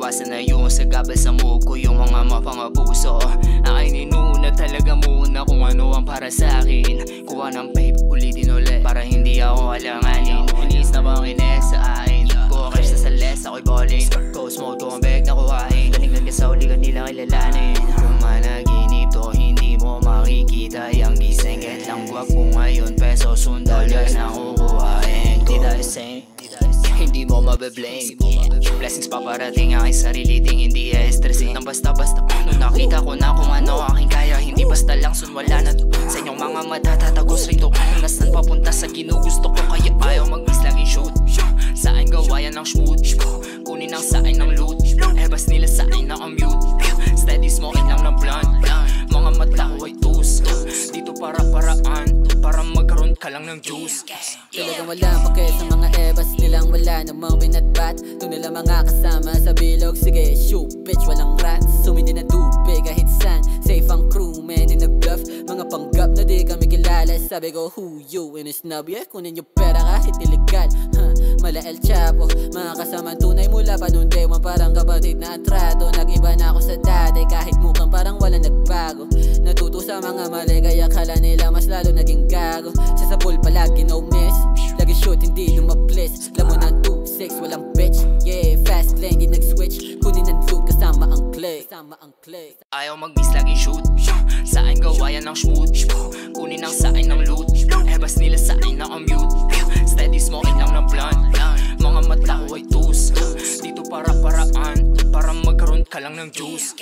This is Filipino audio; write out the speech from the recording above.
Iwasan na yung sagabal sa move ko, yung mga mapangabuso. Akin inuna talaga muna kung ano ang para sa akin. Kuha ng vape, ulitin ulit para hindi ako alanganin. Inis na bang ines sa akin, kuha cash sa les, ako'y bowling. Ghost mode ko ang bag na kuhain, galing sa uli ka nila kilalanin. Kung managinip to hindi mo makikita, yung gising kahit lang guwag ko ngayon, peso sundal yan ang kukuhain. Di tayo same, hindi mo mabe-blame. Blessings paparating aking sarili, ding hindi stressin. Nang basta-basta nung nakita ko na kung ano aking kaya, hindi basta lang sun, wala na to. Sa inyong mga mata tatagos rin to kung nasan papunta sa ginugusto ko, kaya ayaw mag-miss lagi shoot. Sa akin gawayan ng shoot, kunin ang sa akin ng loot. Ebas nila sa akin na mute, steady smoking lang ng blunt. Mga mata ko ay tus, dito para-paraan, para magkaroon ka lang ng juice. Talagang wala pake sa mga ebas nilang wala namang binatbat. Doon nila mga kasama sa bilog, sige shoot bitch walang rats. Sumindi na tubig kahit saan, safe ang crew man in the bluff. Mga panggap na di kami kilala, sabi ko who you in a snub. Yeah, kunin yung pera kahit illegal, mala El Chapo. Mga kasamang tunay mula pa noon day one, parang kapatid na atrato. Nag-iba na ako sa dati kahit mukhang parang wala nagbago. Natuto sa mga mali kaya kala nila mas lalo naging gago. Sa pool palagi no miss, lagi shoot hindi lumablis. Lamon ng 2-6 walang bitch, yeah fast lane di nag-switch. Kunin ang loot kasama ang click. Ayaw mag-miss lagi shoot, sa akin gawayan ng shoot. Kunin ang sa akin ng loot, ebas nila sa akin na mute. Steady smoking lang ng blunt, mga mata ko ay tus. Dito para-paraan, para magkaroon ka lang ng juice.